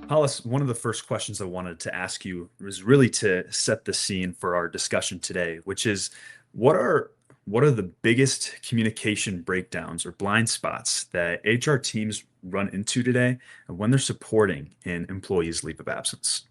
Hollis, one of the first questions I wanted to ask you was really to set the scene for our discussion today, which is what are what are the biggest communication breakdowns or blind spots that HR teams run into today and when they're supporting an employee's leave of absence?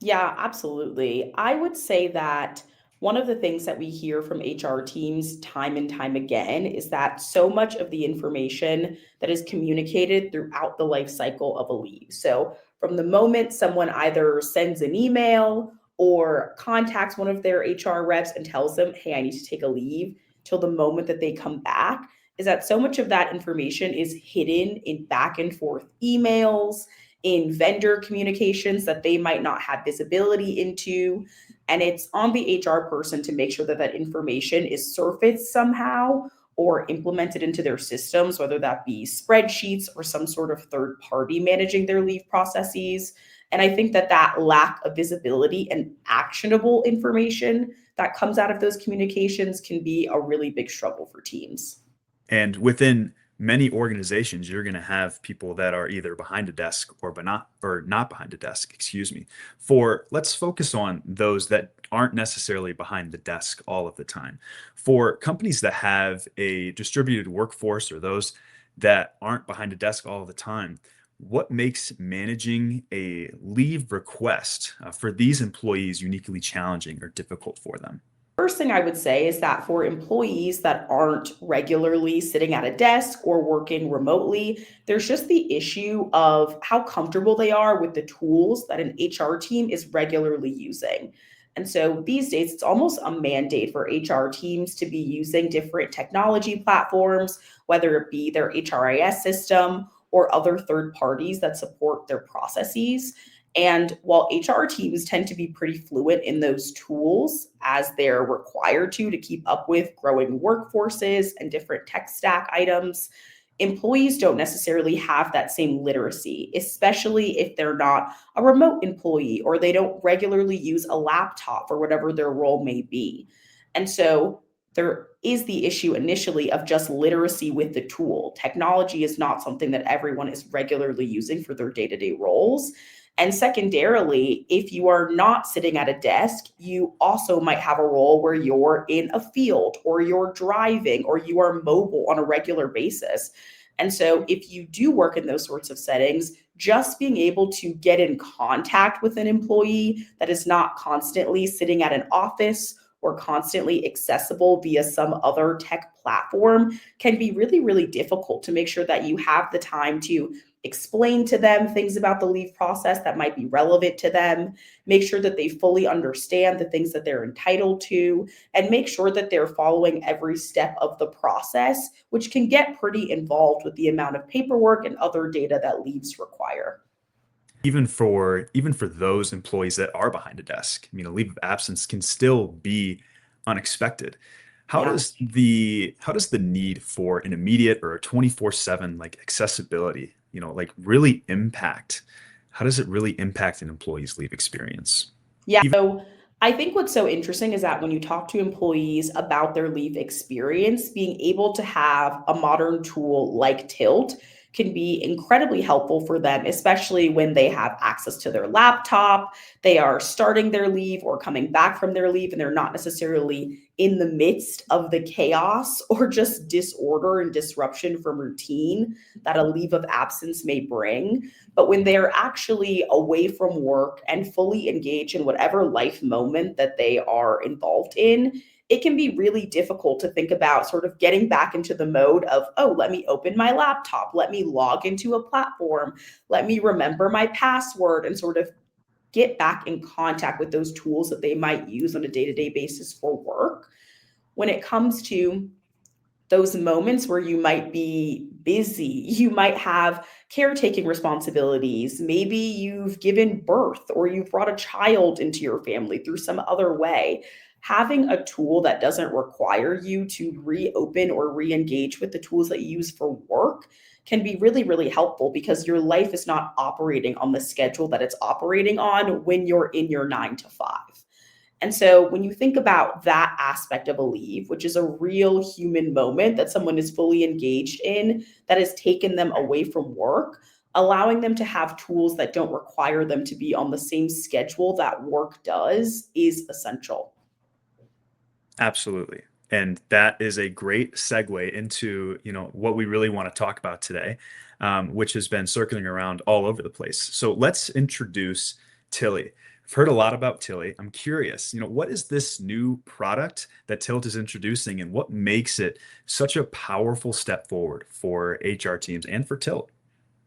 Yeah, absolutely. I would say that one of the things that we hear from HR teams time and time again is that so much of the information that is communicated throughout the life cycle of a leave. So, from the moment someone either sends an email or contacts one of their HR reps and tells them, hey, I need to take a leave, till the moment that they come back, is that so much of that information is hidden in back and forth emails in vendor communications that they might not have visibility into. And it's on the HR person to make sure that that information is surfaced somehow or implemented into their systems, whether that be spreadsheets or some sort of third party managing their leave processes. And I think that that lack of visibility and actionable information that comes out of those communications can be a really big struggle for teams. And within many organizations, you're going to have people that are either behind a desk or not behind a desk, excuse me. For let's focus on those that aren't necessarily behind the desk all of the time. For companies that have a distributed workforce or those that aren't behind a desk all the time, what makes managing a leave request for these employees uniquely challenging or difficult for them? First thing I would say is that for employees that aren't regularly sitting at a desk or working remotely, there's just the issue of how comfortable they are with the tools that an HR team is regularly using. And so these days, it's almost a mandate for HR teams to be using different technology platforms, whether it be their HRIS system or other third parties that support their processes. And while HR teams tend to be pretty fluent in those tools as they're required to keep up with growing workforces and different tech stack items, employees don't necessarily have that same literacy, especially if they're not a remote employee or they don't regularly use a laptop for whatever their role may be. And so there is the issue initially of just literacy with the tool. Technology is not something that everyone is regularly using for their day to day roles. And secondarily, if you are not sitting at a desk, you also might have a role where you're in a field or you're driving or you are mobile on a regular basis. And so, if you do work in those sorts of settings, just being able to get in contact with an employee that is not constantly sitting at an office or constantly accessible via some other tech platform can be really, really difficult to make sure that you have the time to explain to them things about the leave process that might be relevant to them, make sure that they fully understand the things that they're entitled to, and make sure that they're following every step of the process, which can get pretty involved with the amount of paperwork and other data that leaves require. Even for those employees that are behind a desk, I mean, a leave of absence can still be unexpected. Yeah. How does the need for an immediate or a 24/7 like accessibility, like really impact? How does it really impact an employee's leave experience? Yeah. Even So I think what's so interesting is that when you talk to employees about their leave experience, being able to have a modern tool like Tilt can be incredibly helpful for them, especially when they have access to their laptop, they are starting their leave or coming back from their leave, and they're not necessarily in the midst of the chaos or just disorder and disruption from routine that a leave of absence may bring. But when they're actually away from work and fully engaged in whatever life moment that they are involved in, it can be really difficult to think about sort of getting back into the mode of, oh, let me open my laptop, let me log into a platform, let me remember my password, and sort of get back in contact with those tools that they might use on a day to day basis for work. When it comes to those moments where you might be busy, you might have caretaking responsibilities. Maybe you've given birth or you've brought a child into your family through some other way. Having a tool that doesn't require you to reopen or re engage with the tools that you use for work can be really, really helpful because your life is not operating on the schedule that it's operating on when you're in your 9 to 5. And so when you think about that aspect of a leave, which is a real human moment that someone is fully engaged in, that has taken them away from work, Allowing them to have tools that don't require them to be on the same schedule that work does is essential. Absolutely. And that is a great segue into, what we really want to talk about today, which has been circling around all over the place. So let's introduce Tilley. I've heard a lot about Tilley. I'm curious, what is this new product that Tilt is introducing and what makes it such a powerful step forward for HR teams and for Tilt?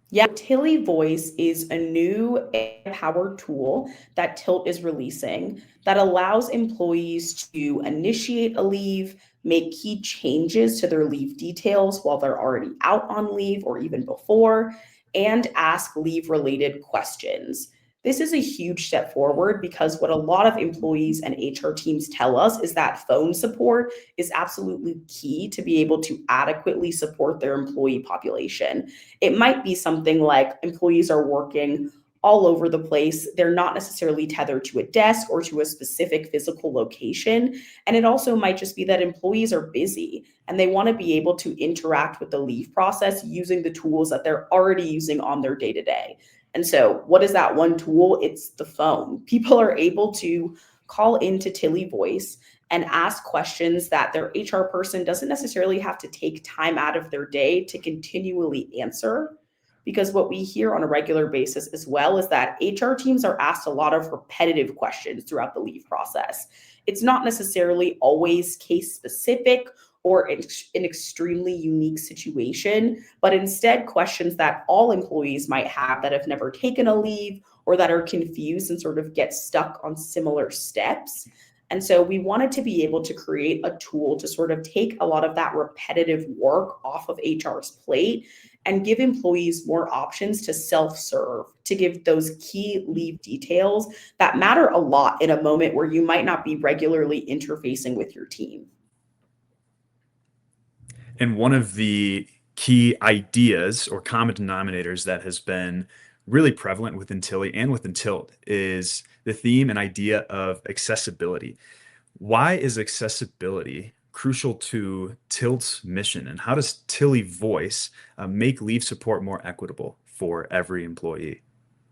Yeah, Tilley Voice is a new AI-powered tool that Tilt is releasing that allows employees to initiate a leave, make key changes to their leave details while they're already out on leave or even before, and ask leave-related questions. This is a huge step forward because what a lot of employees and HR teams tell us is that phone support is absolutely key to be able to adequately support their employee population. It might be something like employees are working all over the place. They're not necessarily tethered to a desk or to a specific physical location. And it also might just be that employees are busy and they want to be able to interact with the leave process using the tools that they're already using on their day to day. And so, what is that one tool? It's the phone. People are able to call into Tilley Voice and ask questions that their HR person doesn't necessarily have to take time out of their day to continually answer. Because what we hear on a regular basis as well is that HR teams are asked a lot of repetitive questions throughout the leave process. It's not necessarily always case specific or an extremely unique situation, but instead questions that all employees might have that have never taken a leave or that are confused and sort of get stuck on similar steps. And so we wanted to be able to create a tool to sort of take a lot of that repetitive work off of HR's plate and give employees more options to self serve, to give those key leave details that matter a lot in a moment where you might not be regularly interfacing with your team. And one of the key ideas or common denominators that has been really prevalent within Tilly and within Tilt is the theme and idea of accessibility. Why is accessibility crucial to Tilt's mission, and how does Tilly Voice make leave support more equitable for every employee?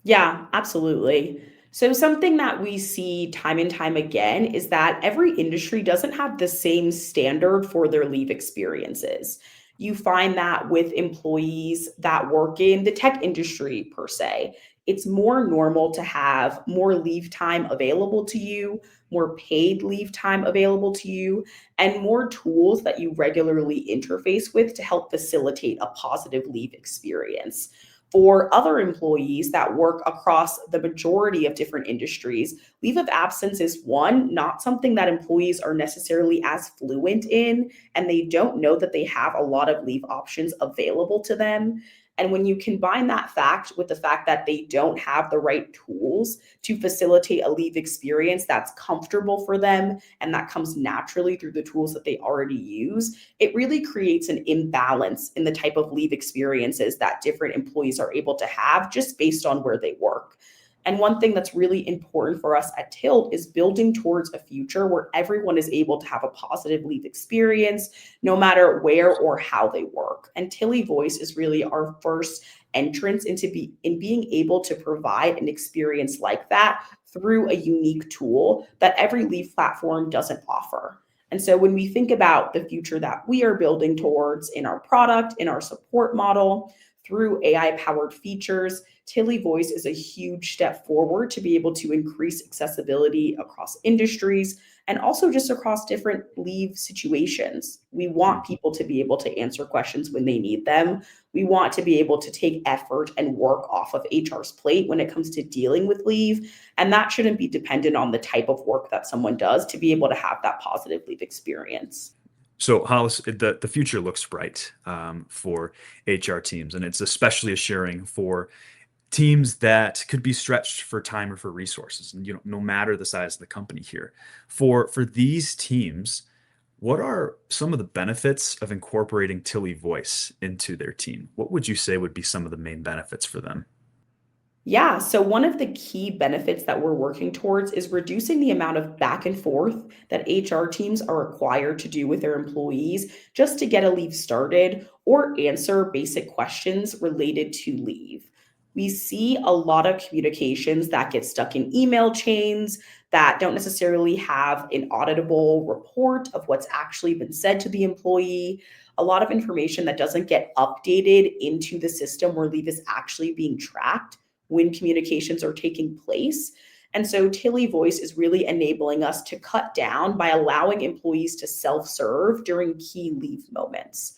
Yeah, absolutely. So, something that we see time and time again is that every industry doesn't have the same standard for their leave experiences. You find that with employees that work in the tech industry, per se, it's more normal to have more leave time available to you, more paid leave time available to you, and more tools that you regularly interface with to help facilitate a positive leave experience. For other employees that work across the majority of different industries, leave of absence is one, not something that employees are necessarily as fluent in, and they don't know that they have a lot of leave options available to them. And when you combine that fact with the fact that they don't have the right tools to facilitate a leave experience that's comfortable for them and that comes naturally through the tools that they already use, it really creates an imbalance in the type of leave experiences that different employees are able to have just based on where they work. And one thing that's really important for us at Tilt is building towards a future where everyone is able to have a positive leave experience, no matter where or how they work. And Tilley Voice is really our first entrance into being able to provide an experience like that through a unique tool that every leave platform doesn't offer. And so when we think about the future that we are building towards in our product, in our support model, through AI powered features, Tilley Voice is a huge step forward to be able to increase accessibility across industries and also just across different leave situations. We want people to be able to answer questions when they need them. We want to be able to take effort and work off of HR's plate when it comes to dealing with leave. And that shouldn't be dependent on the type of work that someone does to be able to have that positive leave experience. So, Hollis, the future looks bright for HR teams, and it's especially assuring for teams that could be stretched for time or for resources, and no matter the size of the company here. For these teams, what are some of the benefits of incorporating Tilly Voice into their team? What would you say would be some of the main benefits for them? Yeah, so one of the key benefits that we're working towards is reducing the amount of back and forth that HR teams are required to do with their employees just to get a leave started or answer basic questions related to leave. We see a lot of communications that get stuck in email chains that don't necessarily have an auditable report of what's actually been said to the employee, a lot of information that doesn't get updated into the system where leave is actually being tracked when communications are taking place. And so Tilley Voice is really enabling us to cut down by allowing employees to self serve during key leave moments.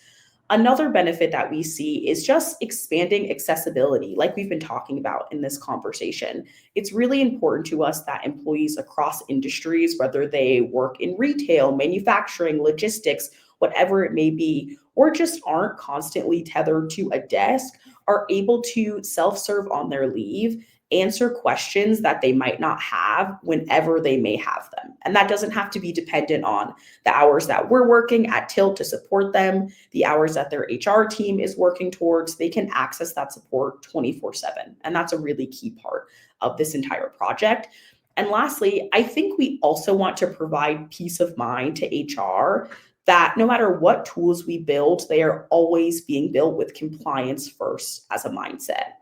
Another benefit that we see is just expanding accessibility, like we've been talking about in this conversation. It's really important to us that employees across industries, whether they work in retail, manufacturing, logistics, whatever it may be, or just aren't constantly tethered to a desk, are able to self serve on their leave, answer questions that they might not have whenever they may have them. And that doesn't have to be dependent on the hours that we're working at Tilt to support them, the hours that their HR team is working towards. They can access that support 24/7. And that's a really key part of this entire project. And lastly, I think we also want to provide peace of mind to HR that no matter what tools we build, they are always being built with compliance first as a mindset.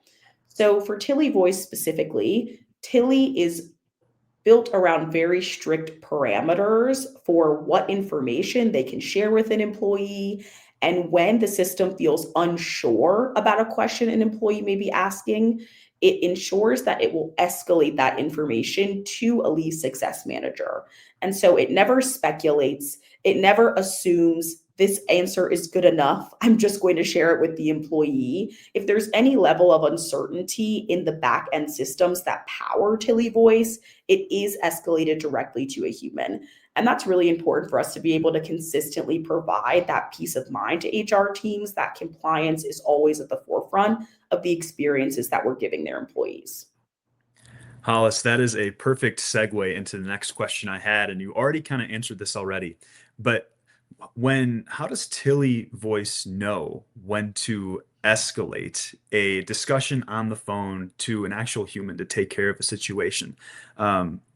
So for Tilley Voice specifically, Tilley is built around very strict parameters for what information they can share with an employee. And when the system feels unsure about a question an employee may be asking, it ensures that it will escalate that information to a leave success manager. And so it never speculates, it never assumes this answer is good enough. I'm just going to share it with the employee. If there's any level of uncertainty in the back end systems that power Tilley Voice, it is escalated directly to a human. And that's really important for us to be able to consistently provide that peace of mind to HR teams, that compliance is always at the forefront of the experiences that we're giving their employees. Hollis, that is a perfect segue into the next question I had, and you already kind of answered this already. But how does Tilley Voice know when to escalate a discussion on the phone to an actual human to take care of a situation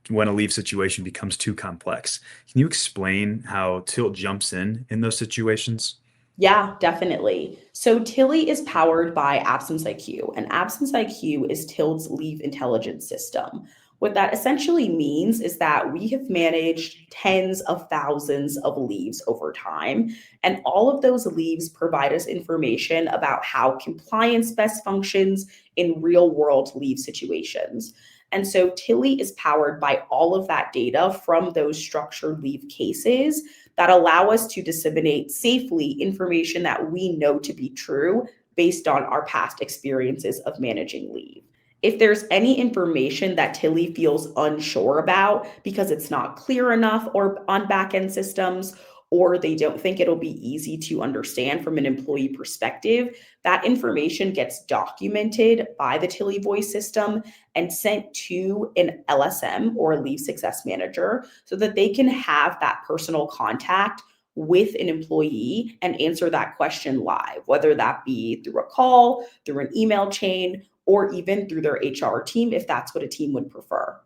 when a leave situation becomes too complex? Can you explain how Tilt jumps in those situations? Yeah, definitely. So Tilly is powered by Absence IQ, and Absence IQ is Tilt's leave intelligence system. What that essentially means is that we have managed tens of thousands of leaves over time, and all of those leaves provide us information about how compliance best functions in real world leave situations. And so Tilly is powered by all of that data from those structured leave cases that allow us to disseminate safely information that we know to be true based on our past experiences of managing leave. If there's any information that Tilly feels unsure about because it's not clear enough or on backend systems, or they don't think it'll be easy to understand from an employee perspective, that information gets documented by the Tilly Voice system and sent to an LSM or a leave success manager so that they can have that personal contact with an employee and answer that question live, whether that be through a call, through an email chain, or even through their HR team if that's what a team would prefer.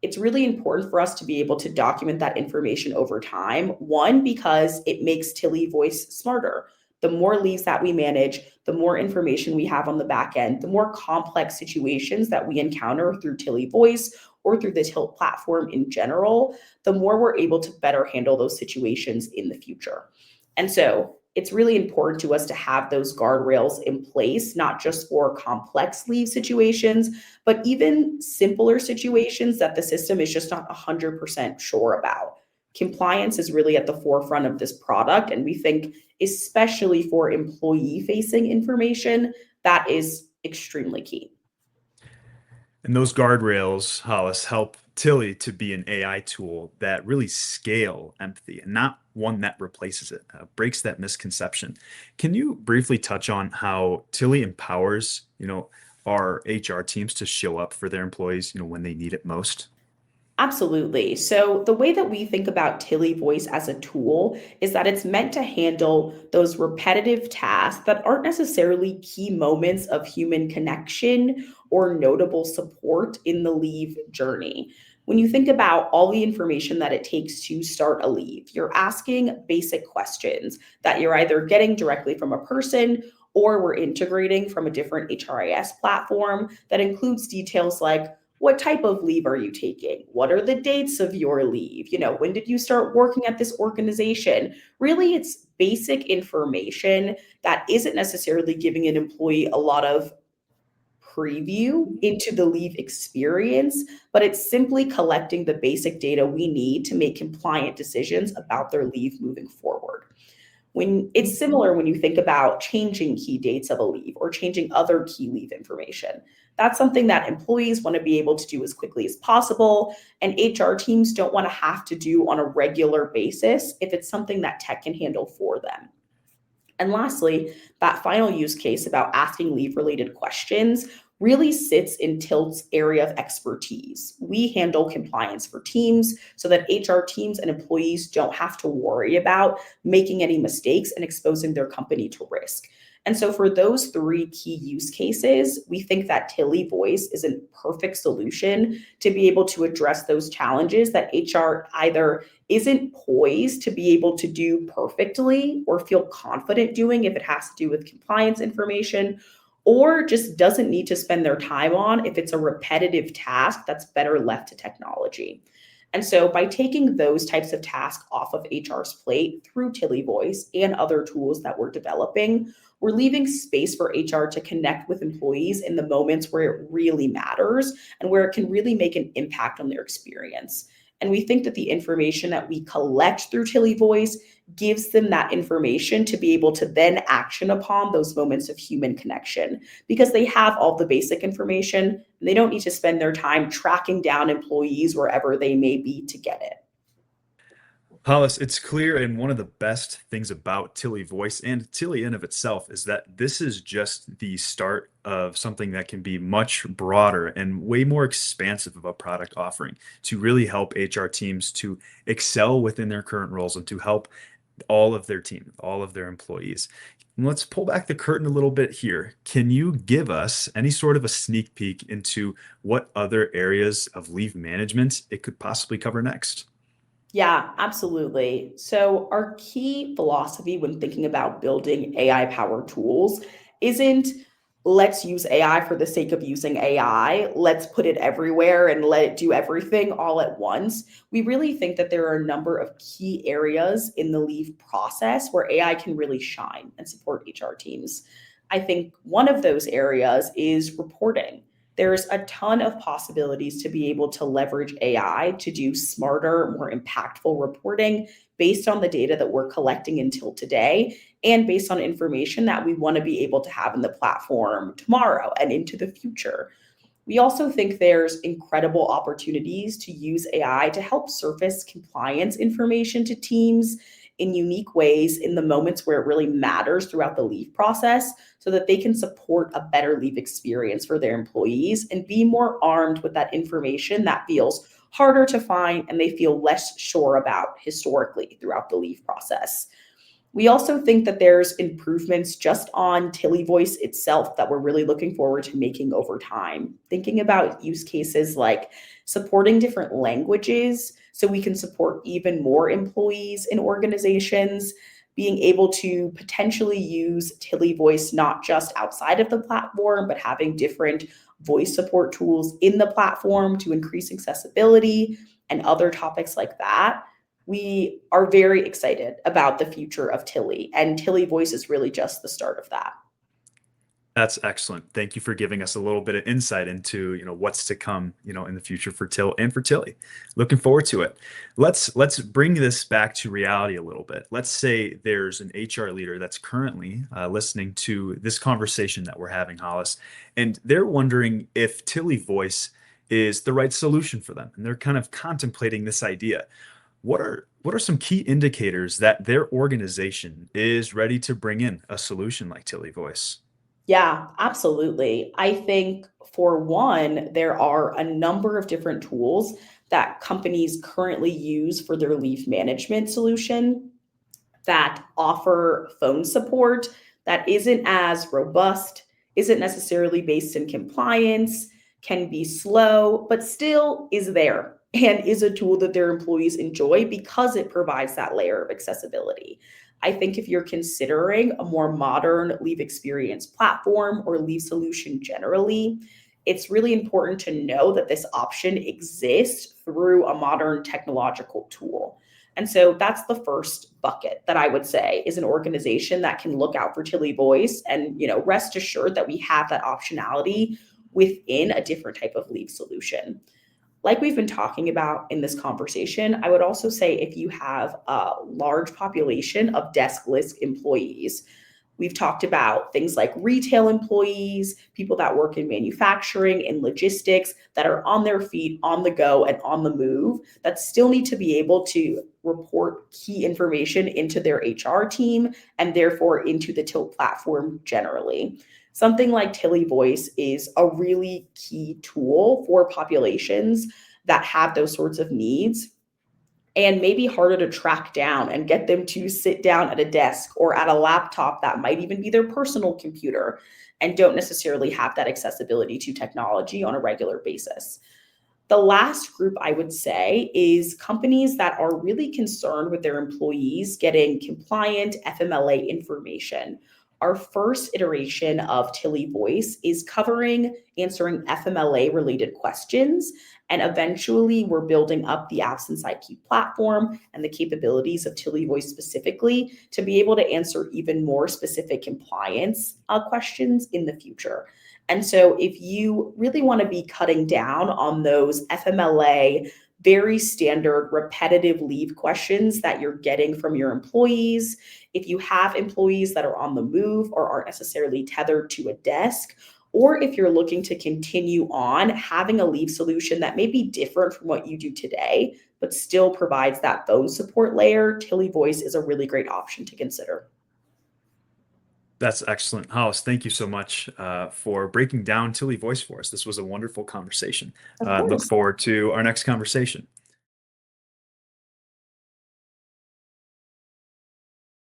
It's really important for us to be able to document that information over time. One, because it makes Tilly Voice smarter. The more leaves that we manage, the more information we have on the back end, the more complex situations that we encounter through Tilly Voice or through the Tilt platform in general, the more we're able to better handle those situations in the future. And so it's really important to us to have those guardrails in place, not just for complex leave situations, but even simpler situations that the system is just not 100% sure about. Compliance is really at the forefront of this product. And we think, especially for employee facing information, that is extremely key. And those guardrails, Hollis, help Tilly to be an AI tool that really scale empathy and not one that replaces it, breaks that misconception. Can you briefly touch on how Tilly empowers, our HR teams to show up for their employees, when they need it most? Absolutely. So, the way that we think about Tilly Voice as a tool is that it's meant to handle those repetitive tasks that aren't necessarily key moments of human connection or notable support in the leave journey. When you think about all the information that it takes to start a leave, you're asking basic questions that you're either getting directly from a person or we're integrating from a different HRIS platform that includes details like what type of leave are you taking? What are the dates of your leave? When did you start working at this organization? Really, it's basic information that isn't necessarily giving an employee a lot of preview into the leave experience, but it's simply collecting the basic data we need to make compliant decisions about their leave moving forward. When it's similar when you think about changing key dates of a leave or changing other key leave information. That's something that employees want to be able to do as quickly as possible, and HR teams don't want to have to do on a regular basis if it's something that tech can handle for them. And lastly, that final use case about asking leave related questions really sits in Tilt's area of expertise. We handle compliance for teams so that HR teams and employees don't have to worry about making any mistakes and exposing their company to risk. And so, for those three key use cases, we think that Tilley Voice is a perfect solution to be able to address those challenges that HR either isn't poised to be able to do perfectly or feel confident doing if it has to do with compliance information, or just doesn't need to spend their time on if it's a repetitive task that's better left to technology. And so, by taking those types of tasks off of HR's plate through Tilley Voice and other tools that we're developing, we're leaving space for HR to connect with employees in the moments where it really matters and where it can really make an impact on their experience. And we think that the information that we collect through Tilley Voice gives them that information to be able to then action upon those moments of human connection because they have all the basic information and they don't need to spend their time tracking down employees wherever they may be to get it. Hollis, it's clear, and one of the best things about Tilley Voice and Tilley in of itself is that this is just the start of something that can be much broader and way more expansive of a product offering to really help HR teams to excel within their current roles and to help all of their team, all of their employees. And let's pull back the curtain a little bit here. Can you give us any sort of a sneak peek into what other areas of leave management it could possibly cover next? Yeah, absolutely. So, our key philosophy when thinking about building AI powered tools isn't let's use AI for the sake of using AI, let's put it everywhere and let it do everything all at once. We really think that there are a number of key areas in the leave process where AI can really shine and support HR teams. I think one of those areas is reporting. There's a ton of possibilities to be able to leverage AI to do smarter, more impactful reporting based on the data that we're collecting until today and based on information that we want to be able to have in the platform tomorrow and into the future. We also think there's incredible opportunities to use AI to help surface compliance information to teams in unique ways in the moments where it really matters throughout the leave process so that they can support a better leave experience for their employees and be more armed with that information that feels harder to find and they feel less sure about historically throughout the leave process. We also think that there's improvements just on Tilley Voice itself that we're really looking forward to making over time. Thinking about use cases like supporting different languages so we can support even more employees in organizations, being able to potentially use Tilley Voice not just outside of the platform, but having different voice support tools in the platform to increase accessibility and other topics like that. We are very excited about the future of Tilley, and Tilley Voice is really just the start of that. That's excellent. Thank you for giving us a little bit of insight into, what's to come, in the future for Till and for Tilly. Looking forward to it. Let's bring this back to reality a little bit. Let's say there's an HR leader that's currently listening to this conversation that we're having, Hollis, and they're wondering if Tilly Voice is the right solution for them, and they're kind of contemplating this idea. What are some key indicators that their organization is ready to bring in a solution like Tilly Voice? Yeah, absolutely. I think for one, there are a number of different tools that companies currently use for their leave management solution that offer phone support that isn't as robust, isn't necessarily based in compliance, can be slow, but still is there and is a tool that their employees enjoy because it provides that layer of accessibility. I think if you're considering a more modern leave experience platform or leave solution generally, it's really important to know that this option exists through a modern technological tool. And so that's the first bucket that I would say is an organization that can look out for Tilley Voice and, rest assured that we have that optionality within a different type of leave solution. Like we've been talking about in this conversation, I would also say if you have a large population of deskless employees, we've talked about things like retail employees, people that work in manufacturing and logistics that are on their feet, on the go, and on the move that still need to be able to report key information into their HR team and therefore into the Till platform generally. Something like Tilley Voice is a really key tool for populations that have those sorts of needs and maybe harder to track down and get them to sit down at a desk or at a laptop that might even be their personal computer and don't necessarily have that accessibility to technology on a regular basis. The last group I would say is companies that are really concerned with their employees getting compliant FMLA information. Our first iteration of Tilley Voice is covering answering FMLA related questions. And eventually, we're building up the Absence IQ platform and the capabilities of Tilley Voice specifically to be able to answer even more specific compliance questions in the future. And so, if you really want to be cutting down on those FMLA, very standard repetitive leave questions that you're getting from your employees, if you have employees that are on the move or aren't necessarily tethered to a desk, or if you're looking to continue on having a leave solution that may be different from what you do today, but still provides that phone support layer, Tilley Voice is a really great option to consider. That's excellent. Hollis, thank you so much for breaking down Tilley Voice for us. This was a wonderful conversation. Of Look course. forward to our next conversation.